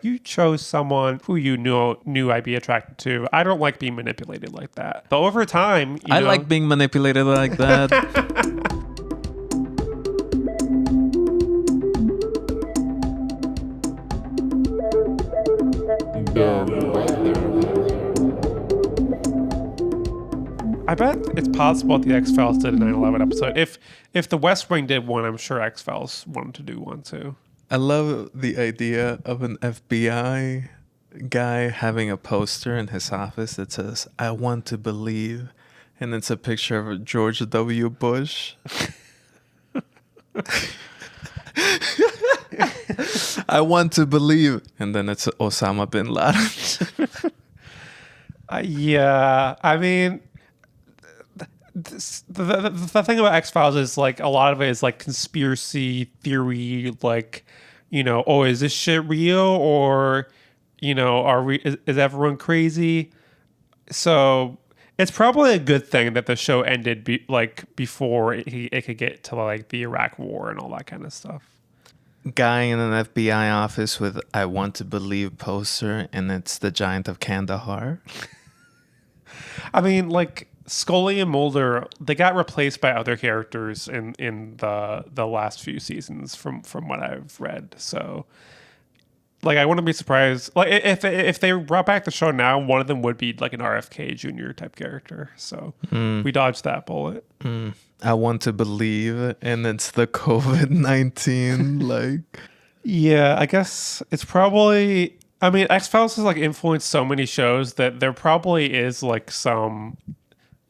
You chose someone who you knew I'd be attracted to. I don't like being manipulated like that. But over time, I like being manipulated like that. I bet it's possible the X-Files did a 9/11 episode. If the West Wing did one, I'm sure X-Files wanted to do one too. I love the idea of an FBI guy having a poster in his office that says, "I want to believe," and it's a picture of George W. Bush. I want to believe, and then it's Osama bin Laden. Yeah, I mean, the thing about X-Files is like a lot of it is like conspiracy theory, like, oh, is this shit real, or is everyone crazy? So it's probably a good thing that the show ended before it could get to like the Iraq War and all that kind of stuff. Guy in an FBI office with "I want to believe" poster, and it's the Giant of Kandahar. I mean, like Scully and Mulder, they got replaced by other characters in the last few seasons from what I've read. So, like, I wouldn't be surprised. Like, if they brought back the show now, one of them would be like an RFK Jr. type character. So we dodged that bullet. I want to believe, and it's the COVID-19. Like, yeah, I guess it's probably. I mean, X-Files has like influenced so many shows that there probably is like some.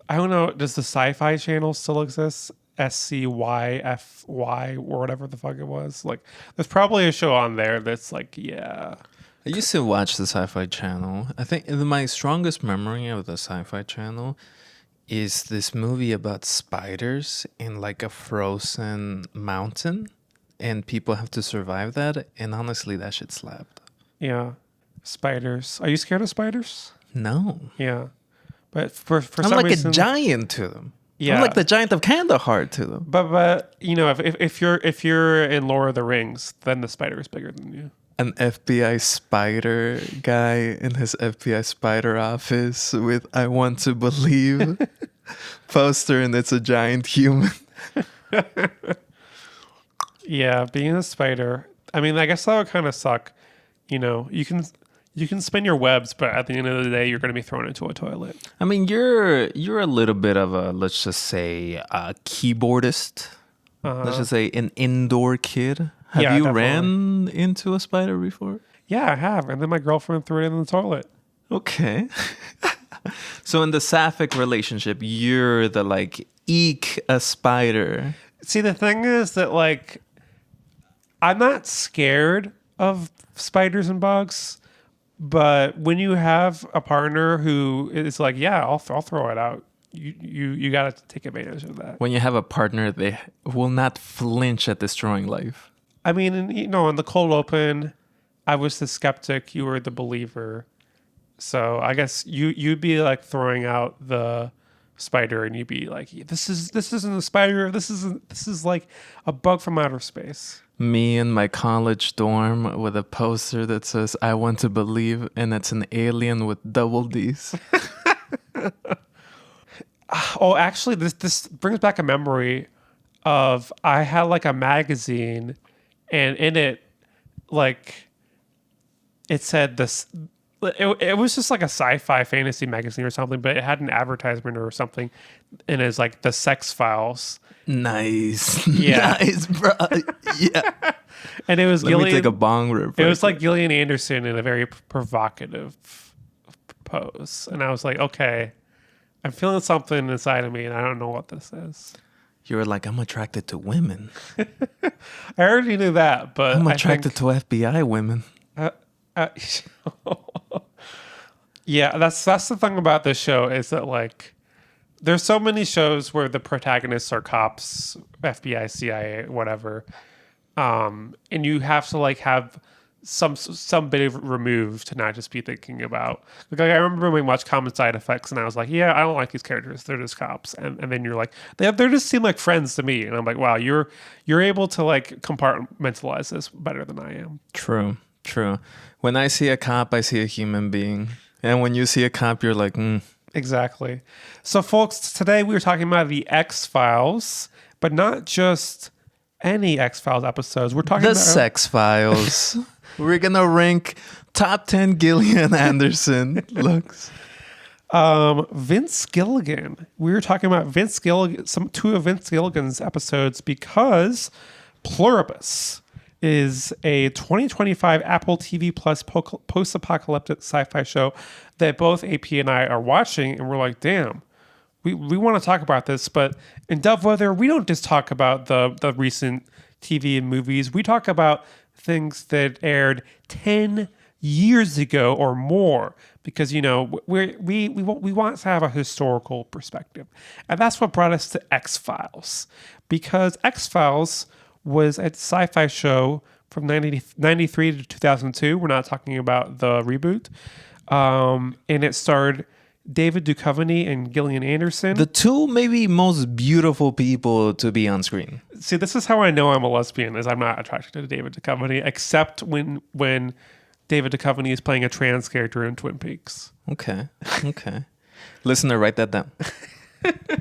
I don't know. Does the Sci-Fi Channel still exist? SCYFY or whatever the fuck it was. Like, there's probably a show on there that's like, yeah. I used to watch the Sci-Fi Channel. I think my strongest memory of the Sci-Fi Channel is this movie about spiders in like a frozen mountain, and people have to survive that. And honestly, that shit slapped. Yeah, spiders. Are you scared of spiders? No. Yeah, but for I'm some like reason, a giant to them. Yeah, I'm like the Giant of Kandahar to them. But if you're in Lord of the Rings, then the spider is bigger than you. An FBI spider guy in his FBI spider office with "I want to believe" poster, and it's a giant human. Yeah, being a spider. I mean, I guess that would kind of suck. You can spin your webs, but at the end of the day, you're going to be thrown into a toilet. I mean, you're a little bit of a, let's just say, a keyboardist. Let's just say an indoor kid. Have you definitely ran into a spider before? Yeah, I have. And then my girlfriend threw it in the toilet. Okay. So in the sapphic relationship, you're the like, eek, a spider. See, the thing is that like, I'm not scared of spiders and bugs, but when you have a partner who is like, yeah, I'll throw it out, you got to take advantage of that. When you have a partner, they will not flinch at destroying life. I mean, in the cold open, I was the skeptic, you were the believer. So I guess you'd be like throwing out the spider, and you'd be like, this isn't a spider. This is like a bug from outer space. Me in my college dorm with a poster that says "I want to believe," and it's an alien with double D's. Oh, actually, this brings back a memory of I had like a magazine, and in it, like, it said this. It was just like a sci-fi fantasy magazine or something, but it had an advertisement or something, and it's like the Sex Files. Nice. Yeah. Nice, bro. Yeah. And it was Let me take a bong rip. It was like Gillian Anderson in a very provocative pose. And I was like, okay, I'm feeling something inside of me, and I don't know what this is. You were like, I'm attracted to women. I already knew that, but I'm attracted to FBI women. Yeah, that's the thing about this show is that like there's so many shows where the protagonists are cops, FBI, CIA, whatever, and you have to like have some bit of remove to not just be thinking about. Like I remember when we watched Common Side Effects, and I was like, yeah, I don't like these characters; they're just cops. And then you're like, they just seem like friends to me, and I'm like, wow, you're able to like compartmentalize this better than I am. True. True. When I see a cop, I see a human being. And when you see a cop, you're like, Exactly. So, folks, today we were talking about the X-Files, but not just any X-Files episodes. We're talking the about sex files. We're going to rank top 10 Gillian Anderson looks. Vince Gilligan. We were talking about Vince Gilligan, two of Vince Gilligan's episodes, because Pluribus is a 2025 Apple TV Plus post-apocalyptic sci-fi show that both AP and I are watching, and we're like, damn, we want to talk about this. But in Dove Weather, we don't just talk about the recent TV and movies. We talk about things that aired 10 years ago or more, because we want to have a historical perspective, and that's what brought us to X-Files, because X-Files was a sci-fi show from 1993 to 2002. We're not talking about the reboot, and it starred David Duchovny and Gillian Anderson. The two maybe most beautiful people to be on screen. See, this is how I know I'm a lesbian, is I'm not attracted to David Duchovny, except when David Duchovny is playing a trans character in Twin Peaks. Okay. Listener, write that down.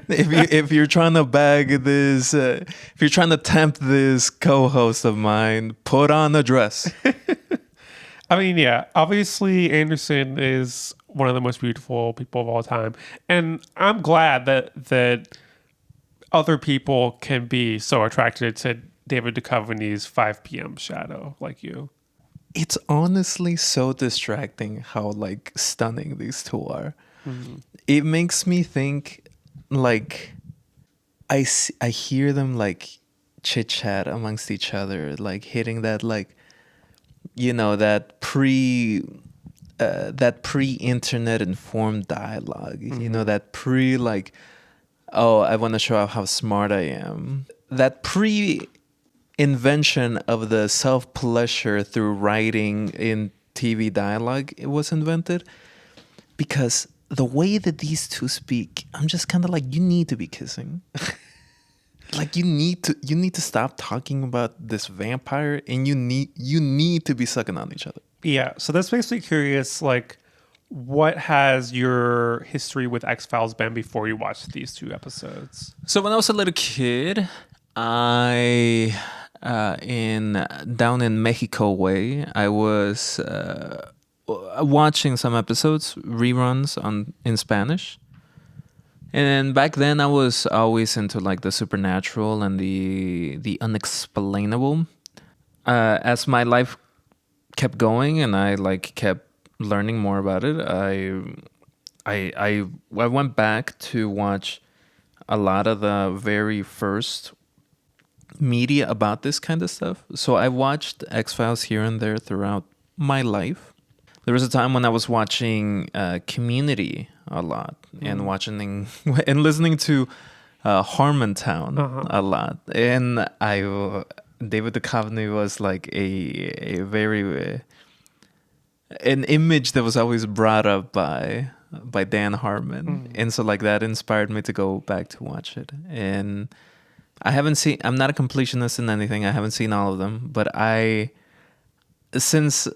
if you're trying to bag this, if you're trying to tempt this co-host of mine, put on a dress. I mean, yeah, obviously Anderson is one of the most beautiful people of all time, and I'm glad that other people can be so attracted to David Duchovny's 5 p.m. shadow like you. It's honestly so distracting how like stunning these two are. Mm-hmm. It makes me think, like, I hear them like chit chat amongst each other, like hitting that, like, that pre-internet informed dialogue. Mm-hmm. That like, oh, I want to show off how smart I am. That invention of the self-pleasure through writing in TV dialogue, it was invented because the way that these two speak, I'm just kind of like, you need to be kissing. Like you need to stop talking about this vampire, and you need to be sucking on each other. Yeah, so this makes me curious, like, what has your history with X-Files been before you watched these two episodes? So when I was a little kid, I down in Mexico way, I was watching some episodes, reruns in Spanish. And back then I was always into like the supernatural and the unexplainable. As my life kept going and I like kept learning more about it, I went back to watch a lot of the very first media about this kind of stuff. So I watched X-Files here and there throughout my life. There was a time when I was watching Community a lot and watching and listening to Harmontown a lot. And David Duchovny was like a very an image that was always brought up by Dan Harmon. And so like that inspired me to go back to watch it. And I'm not a completionist in anything. I haven't seen all of them, but since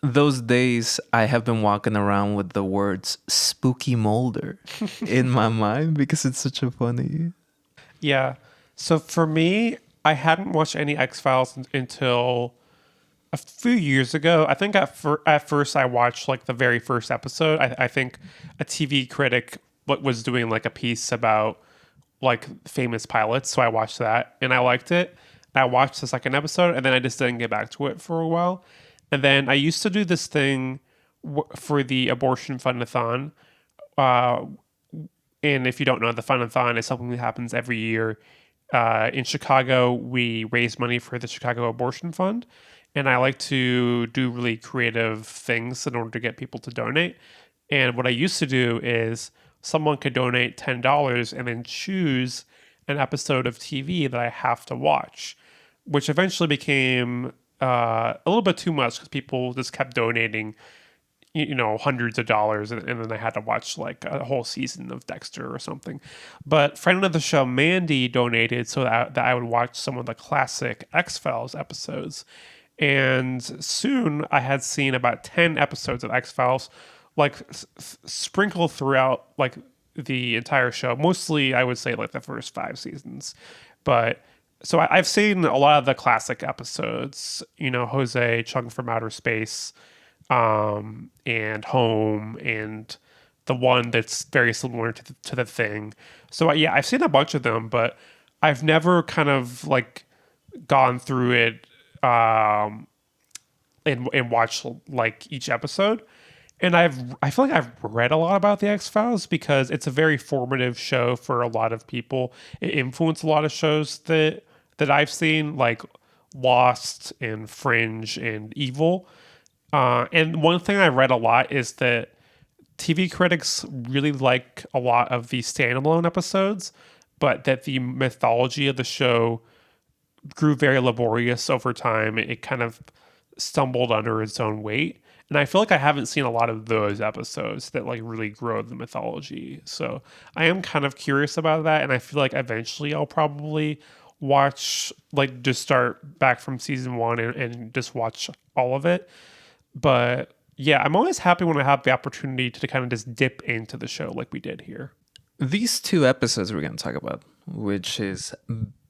those days, I have been walking around with the words spooky Mulder in my mind because it's such a funny. Yeah. So for me, I hadn't watched any X-Files until a few years ago. I think at first I watched like the very first episode. I think a TV critic was doing like a piece about like famous pilots. So I watched that and I liked it. I watched the second episode and then I just didn't get back to it for a while. And then I used to do this thing for the abortion fund-a-thon. And if you don't know, the fund-a-thon is something that happens every year. In Chicago, we raise money for the Chicago Abortion Fund. And I like to do really creative things in order to get people to donate. And what I used to do is someone could donate $10 and then choose an episode of TV that I have to watch, which eventually became a little bit too much because people just kept donating, hundreds of dollars, and then I had to watch like a whole season of Dexter or something. But friend of the show, Mandy, donated so that I would watch some of the classic X-Files episodes. And soon I had seen about 10 episodes of X-Files, like sprinkled throughout like the entire show. Mostly, I would say like the first 5 seasons. But so I've seen a lot of the classic episodes, Jose, Chung from Outer Space, and Home, and the one that's very similar to the Thing. So yeah, I've seen a bunch of them, but I've never kind of like gone through it and watched like each episode. And I feel like I've read a lot about the X-Files because it's a very formative show for a lot of people. It influenced a lot of shows that I've seen, like Lost and Fringe and Evil. And one thing I read a lot is that TV critics really like a lot of the standalone episodes, but that the mythology of the show grew very laborious over time. It kind of stumbled under its own weight. And I feel like I haven't seen a lot of those episodes that like really grow the mythology. So I am kind of curious about that. And I feel like eventually I'll probably watch, like just start back from season 1 and just watch all of it. But yeah, I'm always happy when I have the opportunity to kind of just dip into the show like we did here. These 2 episodes we're going to talk about, which is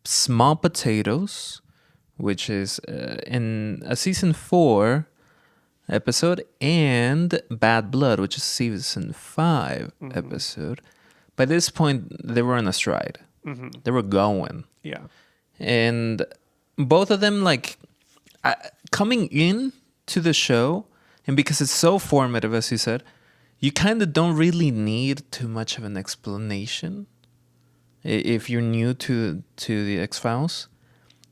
Small Potatoes, which is in a season 4 episode, and Bad Blood, which is season 5 episode. By this point, they were on a stride. They were going. Yeah. And both of them, like, coming in to the show, and because it's so formative, as you said, you kind of don't really need too much of an explanation. If you're new to the X-Files,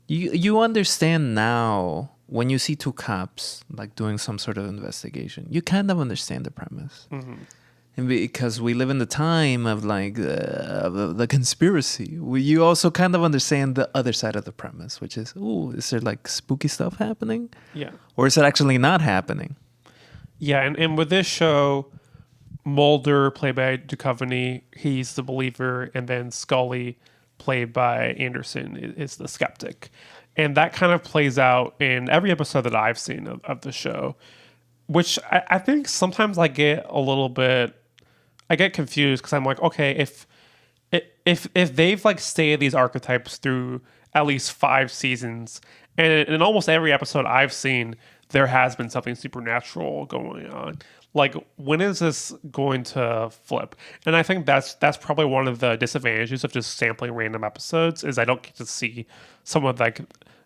you understand now when you see 2 cops like doing some sort of investigation. You kind of understand the premise, and because we live in the time of like the conspiracy, you also kind of understand the other side of the premise, which is, is there like spooky stuff happening? Yeah, or is it actually not happening? Yeah, and with this show, Mulder, played by Duchovny, he's the believer, and then Scully, played by Anderson, is the skeptic. And that kind of plays out in every episode that I've seen of the show, which I think sometimes I get confused because I'm like, okay, if they've like stayed these archetypes through at least 5 seasons, and in almost every episode I've seen, there has been something supernatural going on. Like, when is this going to flip? And I think that's probably one of the disadvantages of just sampling random episodes, is I don't get to see some of like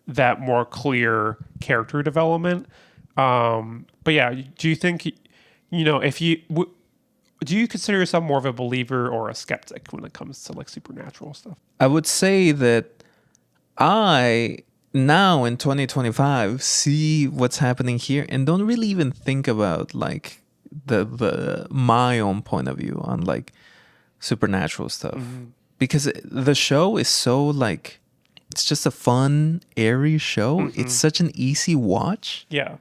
that more clear character development. But yeah, do you think, if you do you consider yourself more of a believer or a skeptic when it comes to like supernatural stuff? I would say that I now in 2025 see what's happening here and don't really even think about like the my own point of view on like supernatural stuff, because the show is so like, it's just a fun, airy show. It's such an easy watch. Yeah.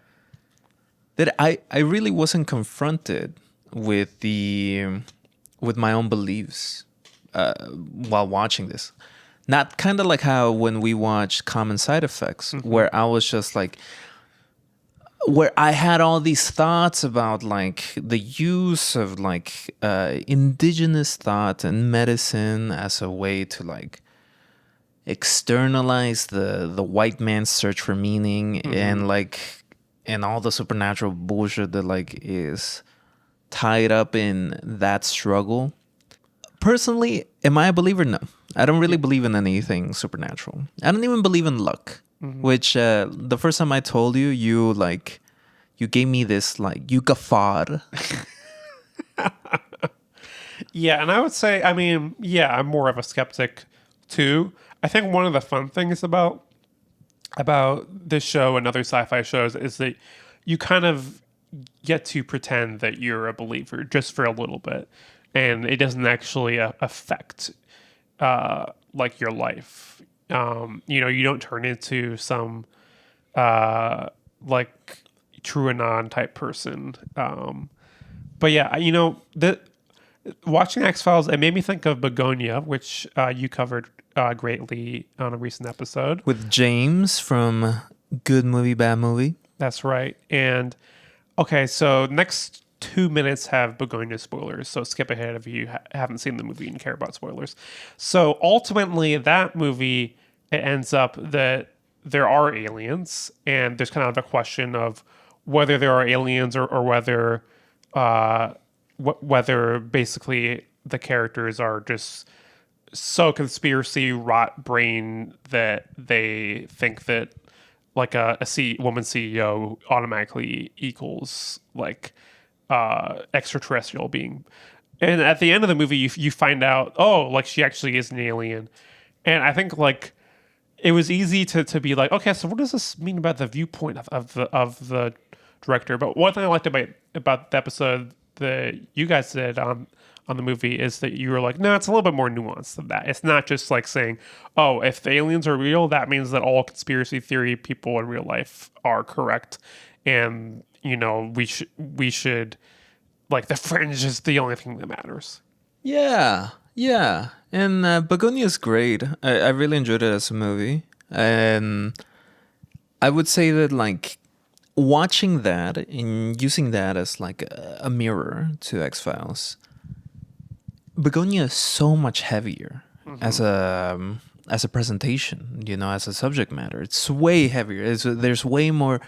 That I really wasn't confronted with my own beliefs while watching this. Not kind of like how when we watched Common Side Effects, where I was just like, where I had all these thoughts about like the use of like indigenous thought and medicine as a way to like externalize the white man's search for meaning, and like, and all the supernatural bullshit that like is tied up in that struggle. Personally, am I a believer? No. I don't really believe in anything supernatural. I don't even believe in luck, which the first time I told you, you gave me this, like, you guffawed. Yeah, and I would say, I mean, yeah, I'm more of a skeptic too. I think one of the fun things about this show and other sci-fi shows is that you kind of get to pretend that you're a believer just for a little bit, and it doesn't actually affect like your life. You don't turn into some like TrueAnon type person. But yeah, watching X-Files, it made me think of Begonia, which you covered greatly on a recent episode. With James from Good movie, bad movie. That's right. And okay, so next 2 minutes have Begonia spoilers. So skip ahead if you haven't seen the movie and care about spoilers. So ultimately, that movie, it ends up that there are aliens, and there's kind of a question of whether there are aliens or whether whether basically the characters are just so conspiracy rot brain that they think that like woman CEO automatically equals like extraterrestrial being. And at the end of the movie, you find out, oh, like she actually is an alien. And I think like it was easy to be like, okay, so what does this mean about the viewpoint of the director? But one thing I liked about the episode that you guys did on the movie is that you were like, no, it's a little bit more nuanced than that. It's not just like saying, oh, if the aliens are real, that means that all conspiracy theory people in real life are correct, and we should like the fringe is the only thing that matters. Yeah, yeah. And Begonia is great. I really enjoyed it as a movie. And I would say that, like, watching that and using that as, like, a mirror to X Files, Begonia is so much heavier as a presentation, as a subject matter. It's way heavier. There's way more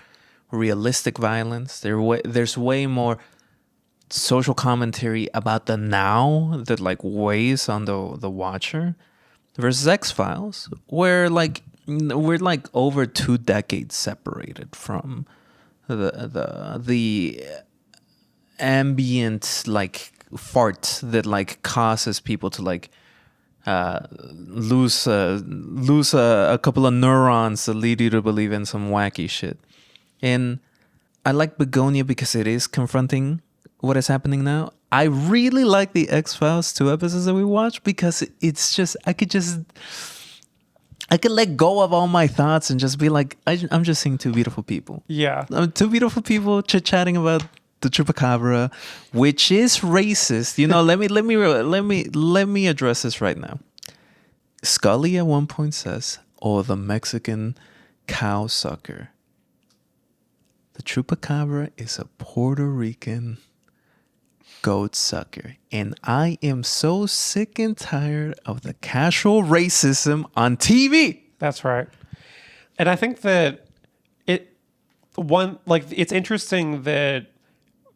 realistic violence. There's way more social commentary about the now that like weighs on the watcher versus X Files, where like we're like over 2 decades separated from the ambient like fart that like causes people to like lose a couple of neurons that lead you to believe in some wacky shit. And I like Begonia because it is confronting what is happening now. I really like the X-Files 2 episodes that we watched because it's just I could let go of all my thoughts and just be like, I'm just seeing two beautiful people. Yeah. Two beautiful people chit-chatting about the chupacabra, which is racist. Let me address this right now. Scully at one point says, "Oh, the Mexican cow sucker." The chupacabra is a Puerto Rican goat sucker. And I am so sick and tired of the casual racism on TV. That's right. And I think that it's interesting that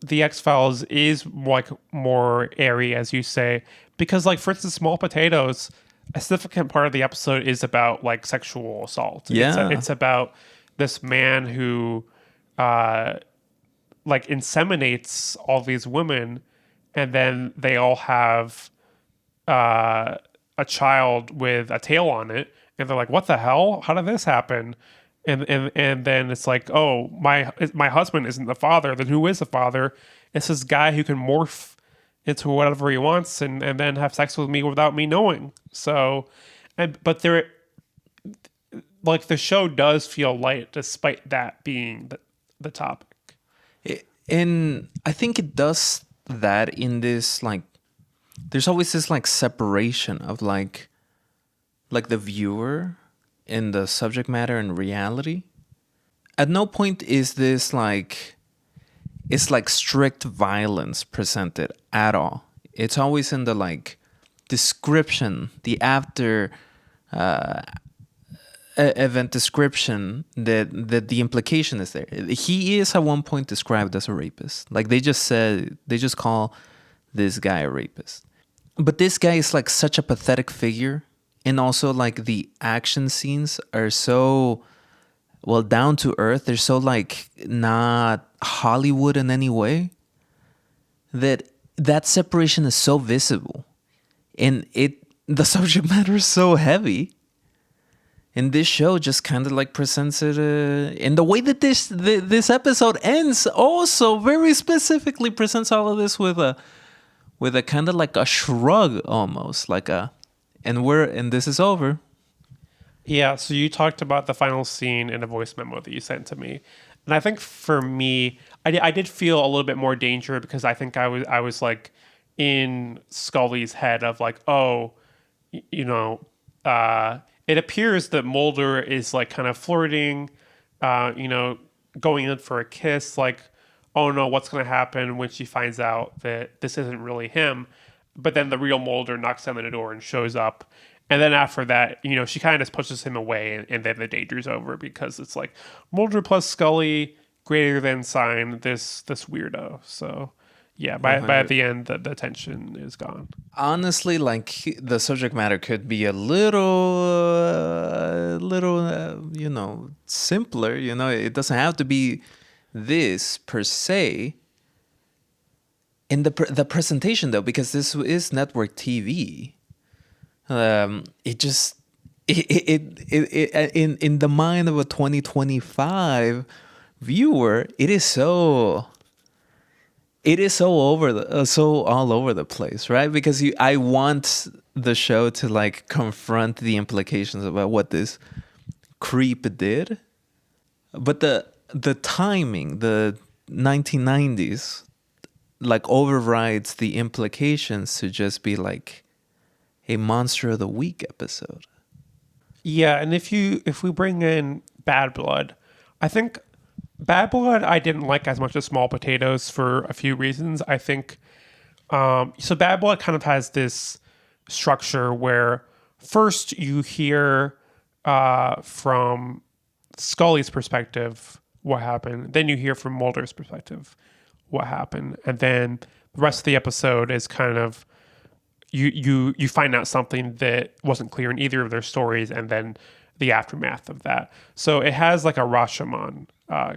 the X-Files is like more airy, as you say, because like, for instance, Small Potatoes, a significant part of the episode is about like sexual assault. Yeah. It's about this man who like inseminates all these women, and then they all have a child with a tail on it, and they're like, "What the hell? How did this happen?" And then it's like, "Oh, my husband isn't the father. Then who is the father?" It's this guy who can morph into whatever he wants and then have sex with me without me knowing. So, but there, like the show does feel light despite that being the topic. And I think it does that in this, like, there's always this like separation of like the viewer and the subject matter and reality. At no point is this like, it's like strict violence presented at all. It's always in the like description, the after event description that the implication is there. He is at one point described as a rapist. Like they just call this guy a rapist. But this guy is like such a pathetic figure, and also like the action scenes are so well down to earth. They're so like not Hollywood in any way that separation is so visible, and the subject matter is so heavy. And this show just kind of like presents it, and the way that this episode ends also very specifically presents all of this with a kind of like a shrug, almost like and this is over. Yeah, so you talked about the final scene in a voice memo that you sent to me. And I think for me, I did feel a little bit more danger because I think I was like in Scully's head of like, oh, it appears that Mulder is like kind of flirting you know, going in for a kiss, like, oh no, what's going to happen when she finds out that this isn't really him? But then the real Mulder knocks on the door and shows up. And then after that, you know, she kind of just pushes him away, and then the danger's over because it's like Mulder plus Scully greater than sign this weirdo. So yeah, by the end, the tension is gone. Honestly, like the subject matter could be a little, you know, simpler. You know, it doesn't have to be this per se. In the presentation though, because this is network TV, it just in the mind of a 2025 viewer, it is so so all over the place, right? Because I want the show to like confront the implications about what this creep did, but the timing, the 1990s, like overrides the implications to just be like a Monster of the Week episode. Yeah, and if we bring in Bad Blood, I think Bad Blood I didn't like as much as Small Potatoes for a few reasons. I think so Bad Blood kind of has this structure where first you hear from Scully's perspective what happened, then you hear from Mulder's perspective what happened, and then the rest of the episode is kind of you find out something that wasn't clear in either of their stories, and then the aftermath of that. So it has like a Rashomon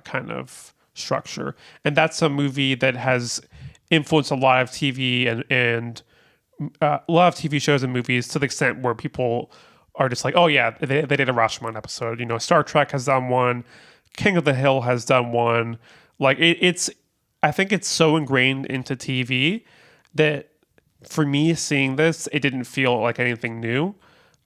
kind of structure, and that's a movie that has influenced a lot of TV and a lot of TV shows and movies to the extent where people are just like, oh yeah, they did a Rashomon episode. You know, Star Trek has done one, King of the Hill has done one. Like it's, I think it's so ingrained into TV that for me seeing this, it didn't feel like anything new.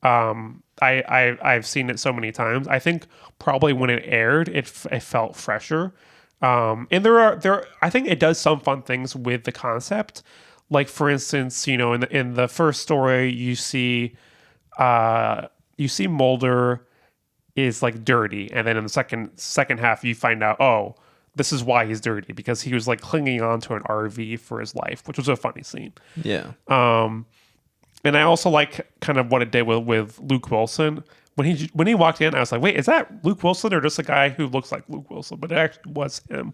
I've seen it so many times. I think probably when it aired, it felt fresher. And there I think it does some fun things with the concept. Like for instance, you know, in the first story, you see Mulder is like dirty, and then in the second half, you find out, oh, this is why he's dirty, because he was like clinging on to an RV for his life, which was a funny scene. Yeah. And I also like kind of what it did with Luke Wilson. When he walked in, I was like, wait, is that Luke Wilson or just a guy who looks like Luke Wilson? But it actually was him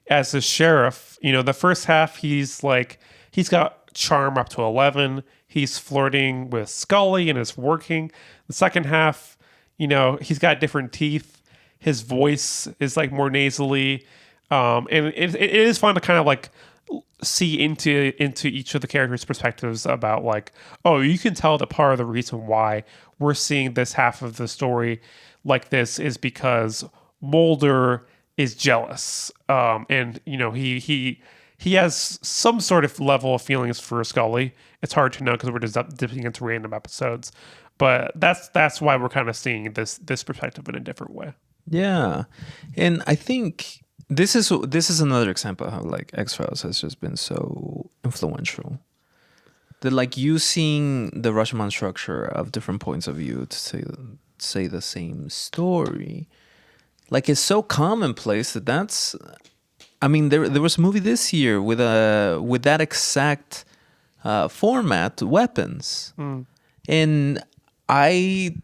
as the sheriff. You know, the first half, he's got charm up to 11. He's flirting with Scully and is working. The second half, you know, he's got different teeth. His voice is like more nasally. And it is fun to kind of like see into each of the characters' perspectives about like, oh, you can tell that part of the reason why we're seeing this half of the story like this is because Mulder is jealous. And you know, he has some sort of level of feelings for Scully. It's hard to know because we're just dipping into random episodes, but that's why we're kind of seeing this perspective in a different way. Yeah, and I think this is another example of how like X-Files has just been so influential. That like using the Rashomon structure of different points of view to say the same story, like it's so commonplace that's. I mean, there was a movie this year with that exact format, Weapons, and I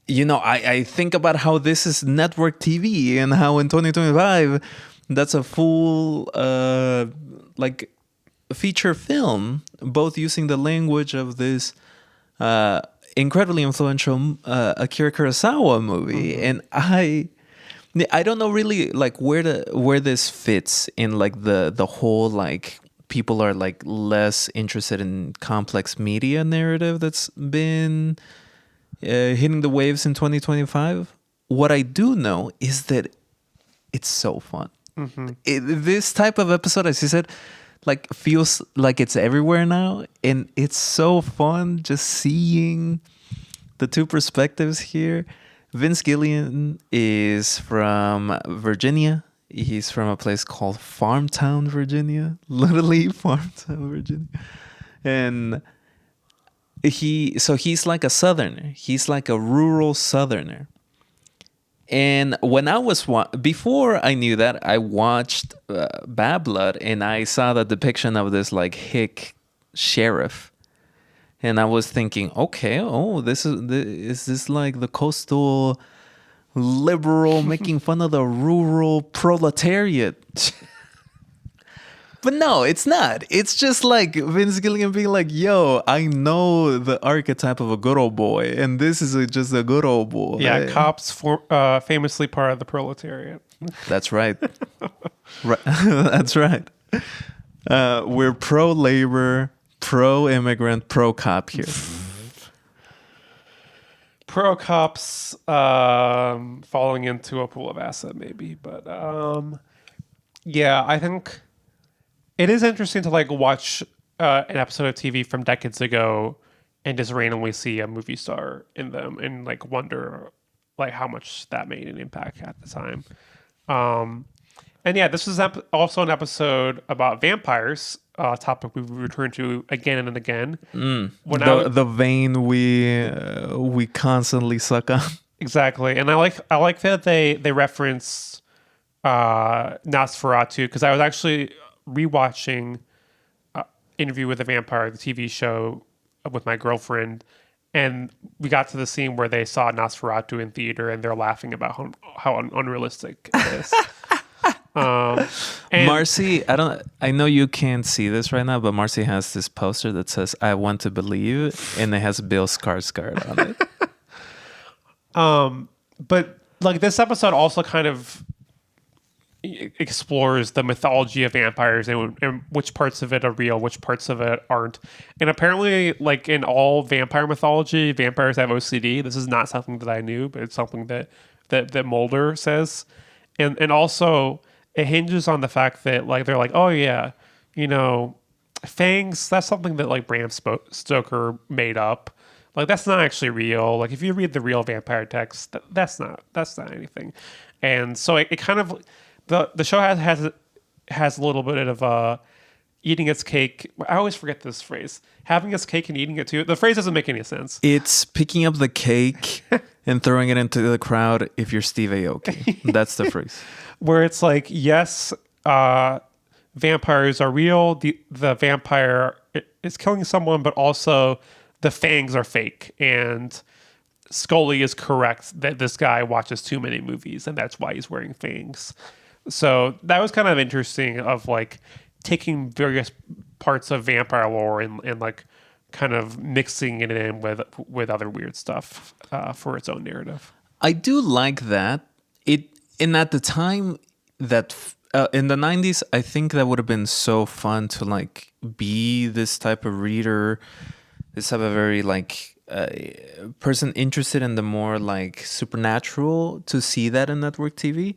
think about how this is network TV and how in 2025 that's a full like feature film, both using the language of this incredibly influential Akira Kurosawa movie, and I don't know really like where this fits in like the whole like people are like less interested in complex media narrative that's been hitting the waves in 2025. What I do know is that it's so fun. This type of episode, as you said, like feels like it's everywhere now, and it's so fun just seeing the two perspectives here. Vince Gillian is from Virginia. He's from a place called Farmtown, Virginia. Literally Farmtown, Virginia. And he's like a southerner. He's like a rural southerner. And when I was before I knew that, I watched Bad Blood, and I saw the depiction of this like hick sheriff, and I was thinking, okay, is this like the coastal liberal making fun of the rural proletariat? But no, it's not. It's just like Vince Gilligan being like, yo, I know the archetype of a good old boy, and this is just a good old boy. Yeah, cops famously part of the proletariat. That's right. That's right. We're pro-labor, pro-immigrant, pro-cop here. Pro-cops falling into a pool of acid, maybe. But yeah, I think it is interesting to like watch an episode of TV from decades ago and just randomly see a movie star in them and like wonder like how much that made an impact at the time. And yeah, this is also an episode about vampires, topic we return to again and again. The vein we constantly suck on. Exactly, and I like that they reference Nosferatu, because I was actually rewatching Interview with a Vampire, the TV show, with my girlfriend, and we got to the scene where they saw Nosferatu in theater, and they're laughing about how unrealistic it is. And Marcy, I know you can't see this right now, but Marcy has this poster that says "I want to believe," and it has Bill Skarsgård on it. But like this episode also kind of explores the mythology of vampires and which parts of it are real, which parts of it aren't. And apparently, like in all vampire mythology, vampires have OCD. This is not something that I knew, but it's something that Mulder says. And also it hinges on the fact that like they're like, oh yeah, you know, fangs, that's something that like Bram Stoker made up. Like that's not actually real. Like if you read the real vampire text, that's not anything. And so it kind of the show has a little bit of eating its cake. I always forget this phrase. Having its cake and eating it too. The phrase doesn't make any sense. It's picking up the cake and throwing it into the crowd if you're Steve Aoki. That's the phrase. Where it's like, yes, vampires are real. The vampire is killing someone, but also the fangs are fake. And Scully is correct that this guy watches too many movies, and that's why he's wearing fangs. So that was kind of interesting, of like taking various parts of vampire lore and like kind of mixing it in with other weird stuff for its own narrative. I do like that. And at the time that in the 90s, I think that would have been so fun to like be this type of reader, this type of very like person interested in the more like supernatural, to see that in network TV.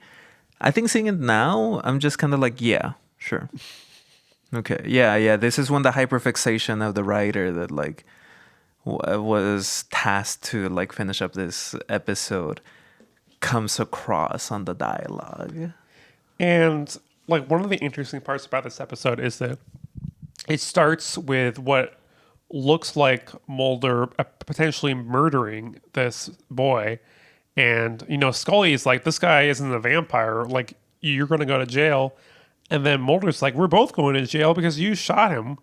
I think seeing it now, I'm just kind of like, yeah, sure. Okay, yeah. This is when the hyperfixation of the writer that like was tasked to like finish up this episode comes across on the dialogue. And like one of the interesting parts about this episode is that it starts with what looks like Mulder potentially murdering this boy. And, you know, Scully is like, this guy isn't a vampire. Like, you're going to go to jail. And then Mulder's like, we're both going to jail because you shot him.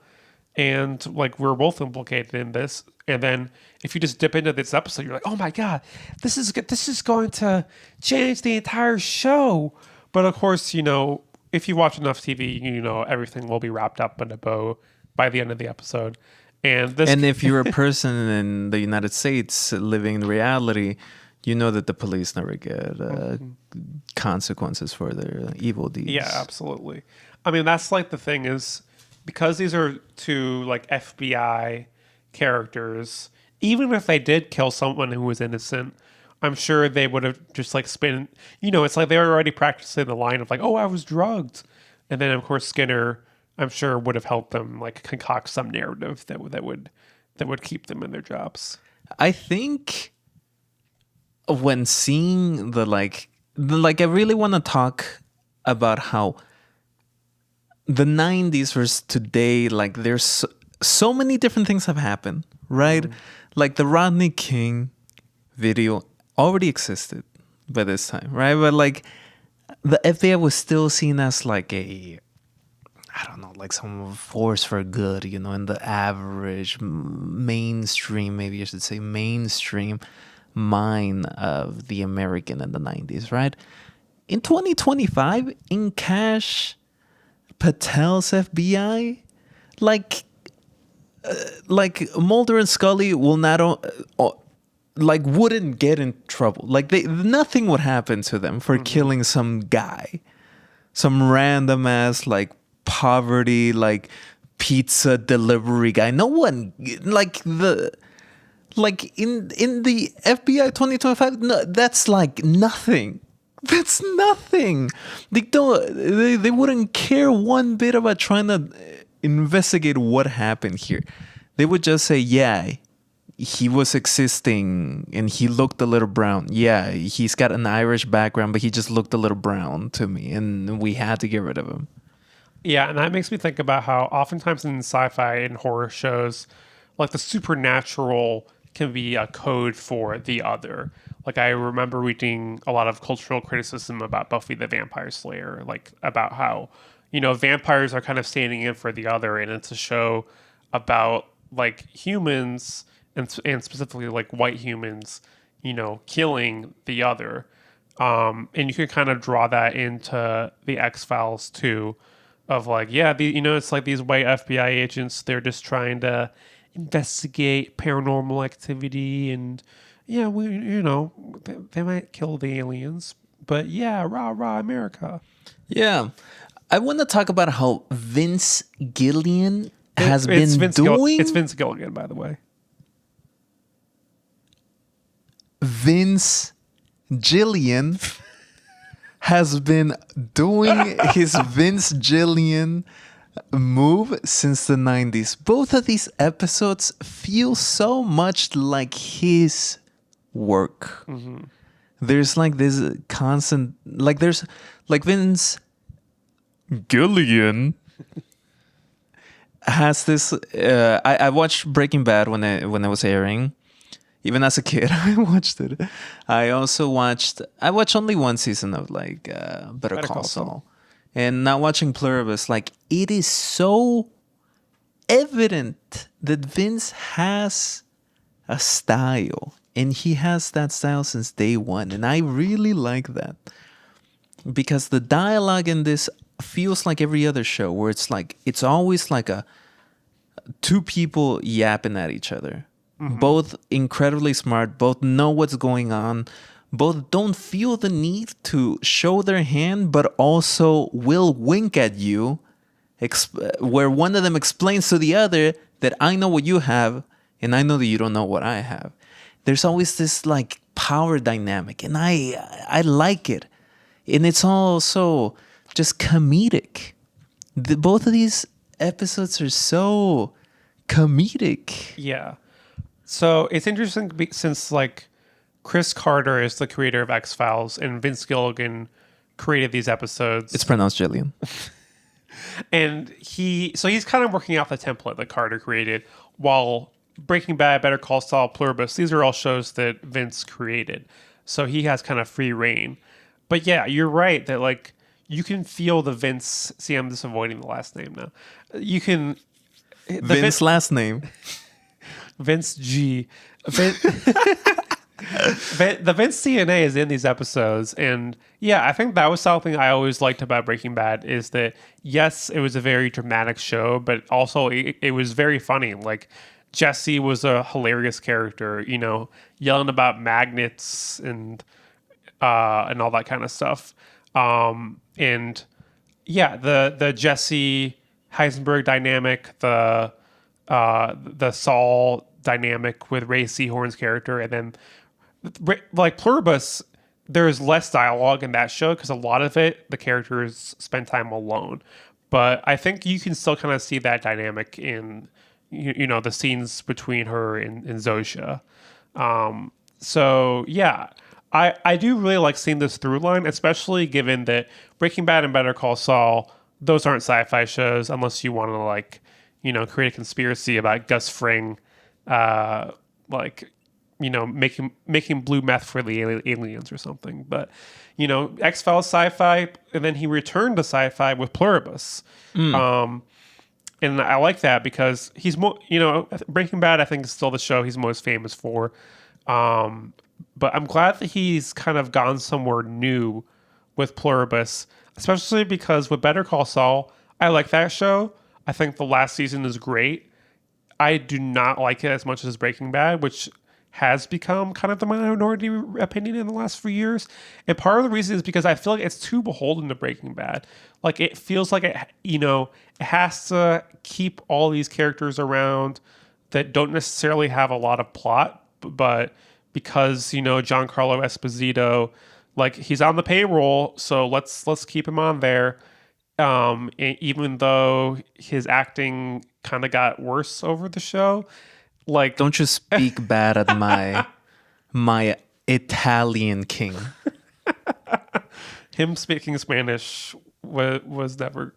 And, like, we're both implicated in this. And then if you just dip into this episode, you're like, oh, my God, this is going to change the entire show. But, of course, you know, if you watch enough TV, you know, everything will be wrapped up in a bow by the end of the episode. And if you're a person in the United States living in reality, you know that the police never get consequences for their evil deeds. Yeah, absolutely. I mean, that's like the thing is, because these are two like FBI characters, even if they did kill someone who was innocent, I'm sure they would have just like spin. You know, it's like they were already practicing the line of like, oh, I was drugged. And then, of course, Skinner, I'm sure, would have helped them like concoct some narrative that would keep them in their jobs. I think when seeing I really want to talk about how the 90s versus today, like there's so many different things have happened, right? Like the Rodney King video already existed. by this time, right? But like the FBI was still seen as like a, I don't know, like some force for good, in the average mainstream, maybe I should say mainstream mind of the American in the 90s, right? In 2025, in Cash Patel's FBI, like Mulder and Scully will not wouldn't get in trouble. Like nothing would happen to them for killing some guy, some random ass like poverty like pizza delivery guy. No one in the FBI 2025. No, that's like nothing. That's nothing. They don't. They wouldn't care one bit about trying to investigate what happened here. They would just say, yeah, he was existing and he looked a little brown. Yeah, he's got an Irish background, but he just looked a little brown to me, and we had to get rid of him. Yeah, and that makes me think about how oftentimes in sci-fi and horror shows, like the supernatural can be a code for the other. Like I remember reading a lot of cultural criticism about Buffy the Vampire Slayer, like about how, vampires are kind of standing in for the other, and it's a show about like humans and specifically like white humans, killing the other. And you can kind of draw that into the X-Files too, of like, yeah, it's like these white FBI agents, they're just trying to investigate paranormal activity, and yeah, they might kill the aliens, but yeah, rah rah America. Yeah, I want to talk about how Vince Gillian has been doing. It's Vince Gilligan, by the way. Vince Gillian has been doing his Vince Gillian move since the 90s. Both of these episodes feel so much like his work. Mm-hmm. There's like this constant, like there's like Vince Gilligan has this. I watched Breaking Bad when it was airing. Even as a kid, I watched it. I watched only one season of like Better Call Saul. And now watching Pluribus, like it is so evident that Vince has a style, and he has that style since day one. And I really like that because the dialogue in this feels like every other show where it's always like two people yapping at each other. Mm-hmm. Both incredibly smart, both know what's going on, both don't feel the need to show their hand, but also will wink at you, where one of them explains to the other that I know what you have, and I know that you don't know what I have. There's always this like power dynamic, and I like it. And it's also just comedic. Both of these episodes are so comedic. Yeah. So it's interesting since like Chris Carter is the creator of X-Files and Vince Gilligan created these episodes. It's pronounced Gillian. And he's kind of working out the template that Carter created, while Breaking Bad, Better Call Saul, Pluribus, these are all shows that Vince created. So he has kind of free reign. But yeah, you're right that like you can feel the Vince. See, I'm just avoiding the last name now. You can Vince last name. Vince G. The Vince DNA is in these episodes, and yeah, I think that was something I always liked about Breaking Bad is that yes, it was a very dramatic show, but also it was very funny. Like Jesse was a hilarious character, yelling about magnets and all that kind of stuff. And yeah, the Jesse Heisenberg dynamic, the Saul dynamic with Ray Seahorn's character, and then like Pluribus, there's less dialogue in that show because a lot of it the characters spend time alone, but I think you can still kind of see that dynamic in the scenes between her and Zosia. So yeah, I do really like seeing this through line, especially given that Breaking Bad and Better Call Saul, those aren't sci-fi shows unless you want to like create a conspiracy about Gus Fring, like making blue meth for the aliens or something. But X-Files sci-fi, and then he returned to sci-fi with Pluribus. And I like that because he's more, Breaking Bad, I think, is still the show he's most famous for. But I'm glad that he's kind of gone somewhere new with Pluribus, especially because with Better Call Saul, I like that show. I think the last season is great. I do not like it as much as Breaking Bad, which has become kind of the minority opinion in the last few years. And part of the reason is because I feel like it's too beholden to Breaking Bad. Like it feels like it has to keep all these characters around that don't necessarily have a lot of plot, but because Giancarlo Esposito, like he's on the payroll, so let's keep him on there. Even though his acting kind of got worse over the show, like Don't you speak bad at my Italian king. him speaking Spanish was never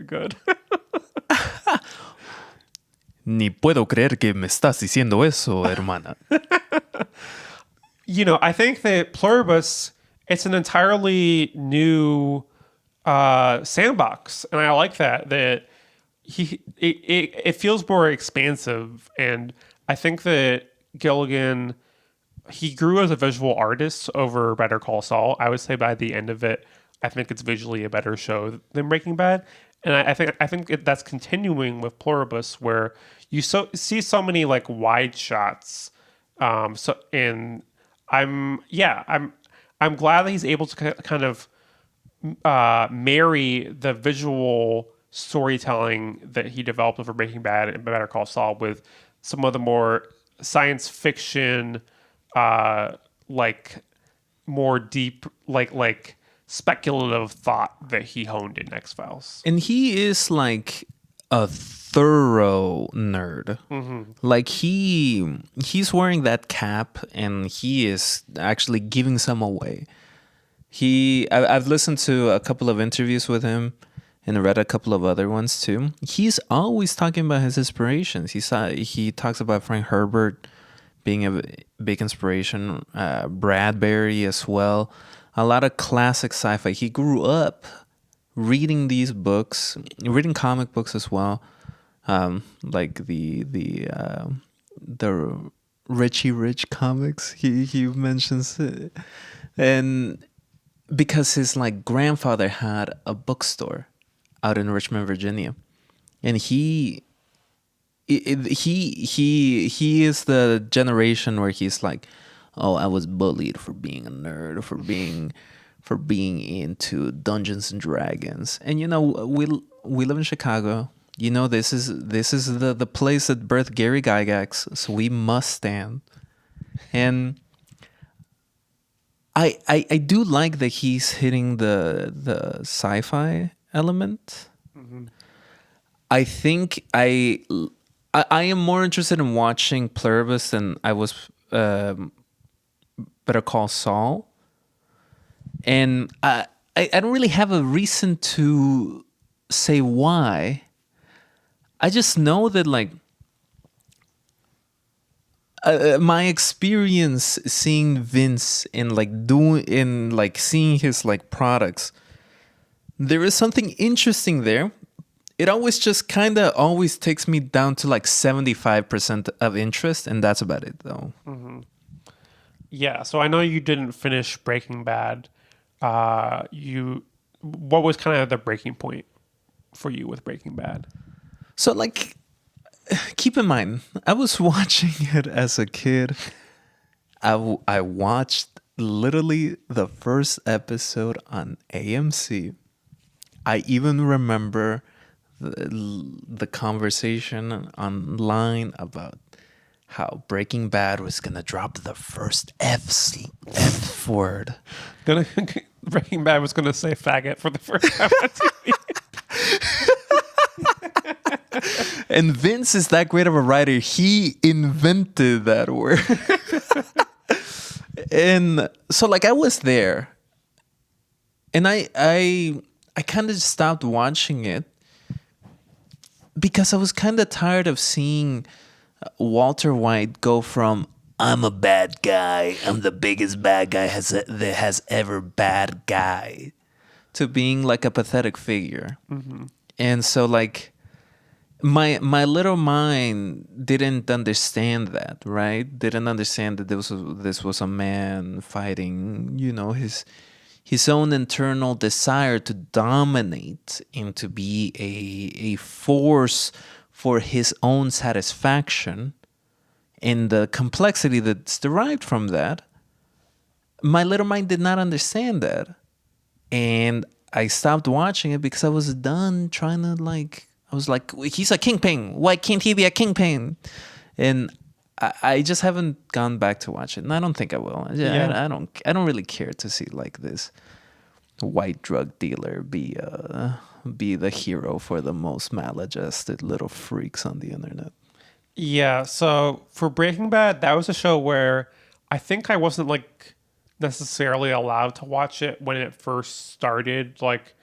good. Ni puedo creer que me estás diciendo eso, hermana. I think that Pluribus, it's an entirely new sandbox, and I like that it feels more expansive. And I think that Gilligan, he grew as a visual artist over Better Call Saul. I would say by the end of it, I think it's visually a better show than Breaking Bad. And I think that's continuing with Pluribus, where you see so many like wide shots. I'm glad that he's able to kind of marry the visual storytelling that he developed over Breaking Bad and Better Call Saul with some of the more science fiction, like more deep, like speculative thought that he honed in X-Files. And he is like a thorough nerd. Mm-hmm. Like he's wearing that cap and he is actually giving some away. I've listened to a couple of interviews with him and read a couple of other ones too. He's always talking about his inspirations. He talks about Frank Herbert being a big inspiration, Bradbury as well. A lot of classic sci-fi. He grew up reading these books, reading comic books as well, like the Richie Rich comics. He mentions it. And because his like grandfather had a bookstore out in Richmond, Virginia, and he is the generation where he's like, oh, I was bullied for being a nerd, for being into Dungeons and Dragons. And we live in Chicago. This is the place that birthed Gary Gygax, so we must stand. And I do like that he's hitting the sci-fi element. Mm-hmm. I think I am more interested in watching Pluribus than I was Better Call Saul. And I don't really have a reason to say why. I just know that like my experience seeing Vince in seeing his like products, there is something interesting there. It always just kind of always takes me down to like 75% of interest, and that's about it though. Mm-hmm. Yeah, so I know you didn't finish Breaking Bad. What was kind of the breaking point for you with Breaking Bad? So like, keep in mind, I was watching it as a kid. I watched literally the first episode on AMC. I even remember the conversation online about how Breaking Bad was gonna drop the first F word. Breaking Bad was gonna say faggot for the first time on TV. And Vince is that great of a writer. He invented that word. And so like I was there, and I kind of stopped watching it because I was kind of tired of seeing Walter White go from I'm a bad guy. I'm the biggest bad guy that has ever bad guy, to being like a pathetic figure. And so like my little mind didn't understand that, right? Didn't understand that this was a man fighting, his own internal desire to dominate and to be a force for his own satisfaction, and the complexity that's derived from that. My little mind did not understand that. And I stopped watching it because I was done trying to I was like, he's a kingpin. Why can't he be a kingpin? And I just haven't gone back to watch it, and I don't think I will. Yeah. I don't really care to see like this white drug dealer be the hero for the most maladjusted little freaks on the internet. Yeah, so for Breaking Bad, that was a show where I think I wasn't like necessarily allowed to watch it when it first started. Like,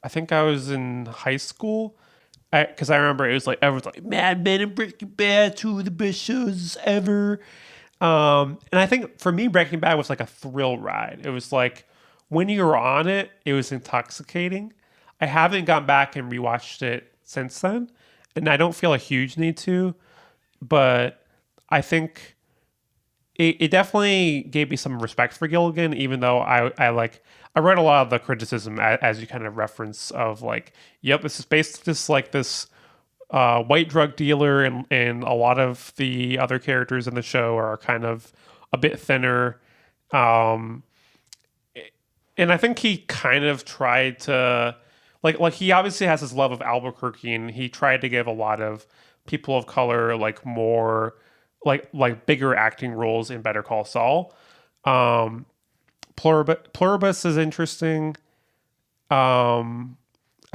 I think I was in high school because I remember it was like everyone's like Mad Men and Breaking Bad, two of the best shows ever. And I think for me, Breaking Bad was like a thrill ride. It was like when you were on it, it was intoxicating. I haven't gone back and rewatched it since then, and I don't feel a huge need to, but I think it definitely gave me some respect for Gilligan, even though I read a lot of the criticism as you kind of reference of like, yep, this is basically just like this white drug dealer, and a lot of the other characters in the show are kind of a bit thinner. Um, and I think he kind of tried to like he obviously has his love of Albuquerque, and he tried to give a lot of people of color like more like bigger acting roles in Better Call Saul. Um, Pluribus is interesting. I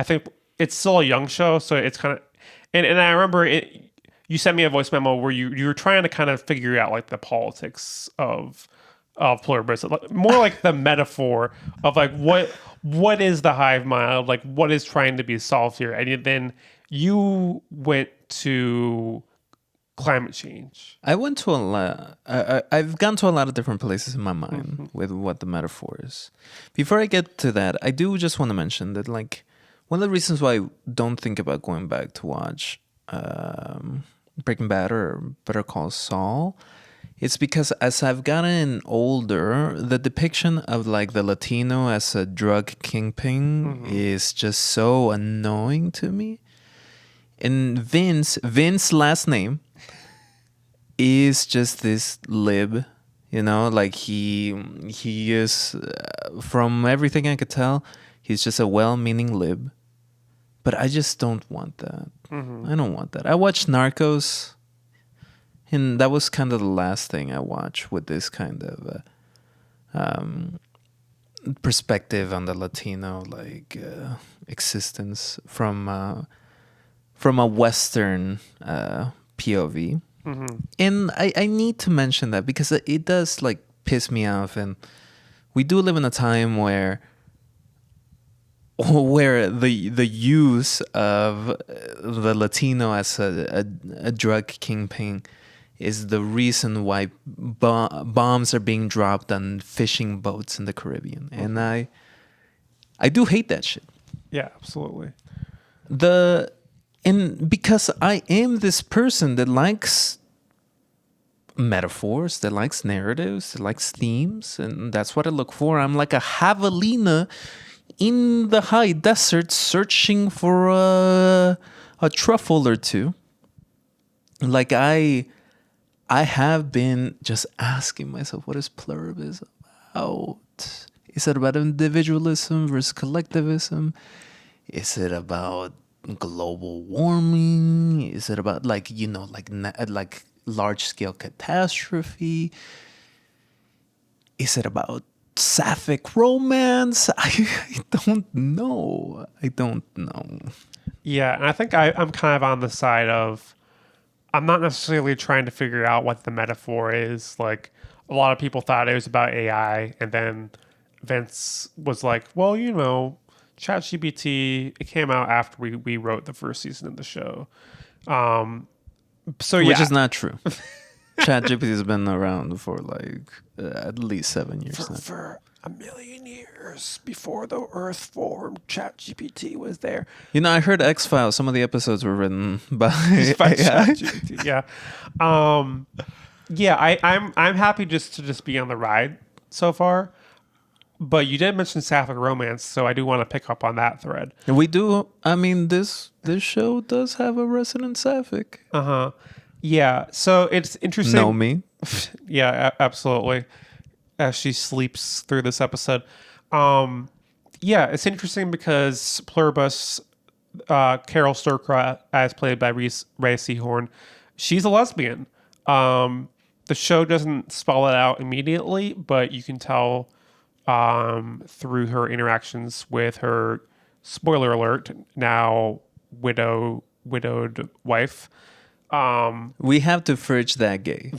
think it's still a young show, so it's kind of and I remember it. You sent me a voice memo where you were trying to kind of figure out like the politics of Pluribus, more like the metaphor of like what is the hive mind, like what is trying to be solved here, and then you went to climate change. I went to a lot. I've gone to a lot of different places in my mind with what the metaphor is. Before I get to that, I do just want to mention that, like, one of the reasons why I don't think about going back to watch Breaking Bad or Better Call Saul, it's because as I've gotten older, the depiction of like the Latino as a drug kingpin is just so annoying to me. And Vince Lastname is just this lib, like he is, from everything I could tell, he's just a well-meaning lib. But I just don't want that. I don't want that. I watched Narcos, and that was kind of the last thing I watched with this kind of perspective on the Latino existence from a Western POV. And I need to mention that because it does like piss me off, and we do live in a time where the use of the Latino as a drug kingpin is the reason why bombs are being dropped on fishing boats in the Caribbean. And I do hate that shit. Yeah, absolutely. And because I am this person that likes metaphors, that likes narratives, that likes themes, and that's what I look for. I'm like a javelina in the high desert searching for a truffle or two. Like I have been just asking myself, what is Pluribus about? Is it about individualism versus collectivism? Is it about global warming? Is it about like large scale catastrophe? Is it about sapphic romance? I don't know. Yeah, and I think I'm kind of on the side of I'm not necessarily trying to figure out what the metaphor is. Like a lot of people thought it was about AI, and then Vince was like, well, ChatGPT, it came out after we wrote the first season of the show. So yeah. Which is not true. ChatGPT has been around for like at least 7 years now. For 1,000,000 years before the Earth formed, ChatGPT was there. You know, I heard X-Files. Some of the episodes were written by ChatGPT. Yeah, I'm happy to be on the ride so far. But you did mention sapphic romance, so I do want to pick up on that thread. We do. I mean, this show does have a resident sapphic. Yeah, so it's interesting. Know me? Yeah, absolutely. As she sleeps through this episode. Yeah, it's interesting because Pluribus, Carol Surka, as played by Ray Seahorn, she's a lesbian. The show doesn't spell it out immediately, but you can tell through her interactions with her, spoiler alert, now widowed wife. We have to fridge that gay.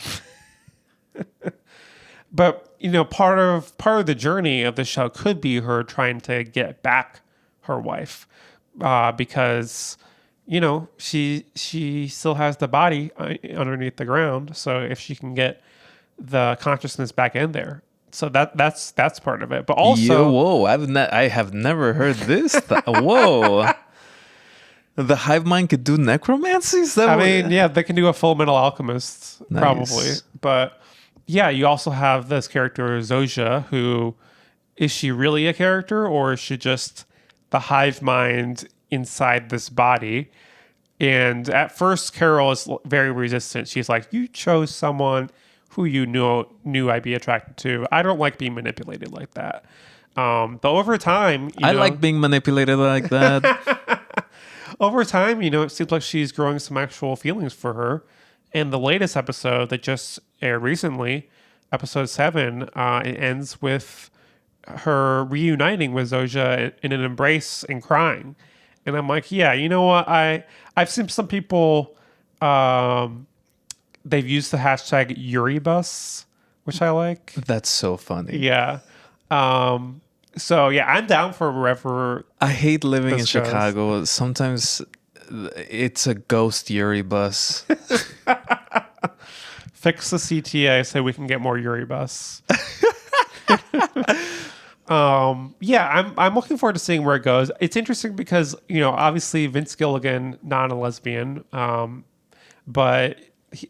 But you know, part of the journey of the show could be her trying to get back her wife, because you know she still has the body underneath the ground. So if she can get the consciousness back in there, so that's part of it. But also, whoa! I have never heard this. Whoa. The hive mind could do necromancy? Yeah, they can do a Full Metal Alchemist, Nice. probably. But yeah, you also have this character, Zosia, who, is she really a character, or is she just the hive mind inside this body? And at first, Carol is very resistant. She's like, you chose someone who you knew I'd be attracted to. I don't like being manipulated like that. But over time... I like being manipulated like that. Over time, you know, it seems like she's growing some actual feelings for her. And the latest episode that just aired recently, episode 7, it ends with her reuniting with Zosia in an embrace and crying. And I'm like, yeah, you know what? I've seen some people, they've used the hashtag Yuribus, which I like. That's so funny. Yeah. So yeah, I'm down for wherever. I hate living in this goes. Chicago. Sometimes it's a ghost Yuribus. Fix the CTA so we can get more Yuribus. Yeah, I'm looking forward to seeing where it goes. It's interesting because, you know, obviously Vince Gilligan, not a lesbian, but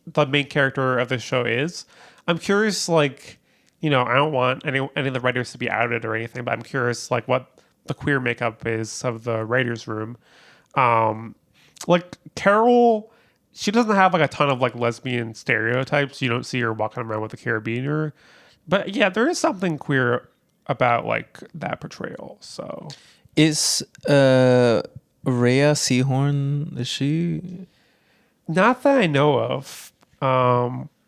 the main character of the show is. I'm curious, like, you know, I don't want any of the writers to be outed or anything, but I'm curious, like, what the queer makeup is of the writers' room. Like, Carol, she doesn't have, like, a ton of, like, lesbian stereotypes. You don't see her walking around with a carabiner. But, yeah, there is something queer about, like, that portrayal, so... Is Rhea Seahorn, is she... Not that I know of.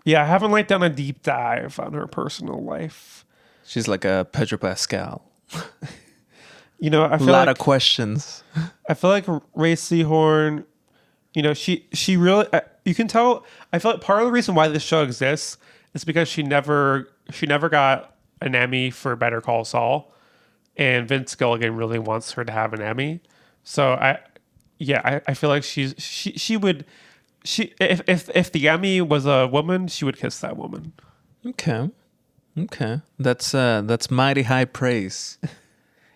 Yeah, I haven't like done a deep dive on her personal life. She's like a Pedro Pascal. You know, I feel a lot like, of questions. I feel like Ray Seahorn, you know, she really, you can tell, I feel like part of the reason why this show exists is because she never got an Emmy for Better Call Saul, and Vince Gilligan really wants her to have an Emmy. So I feel like she would. If the Emmy was a woman, she would kiss that woman. Okay. That's mighty high praise.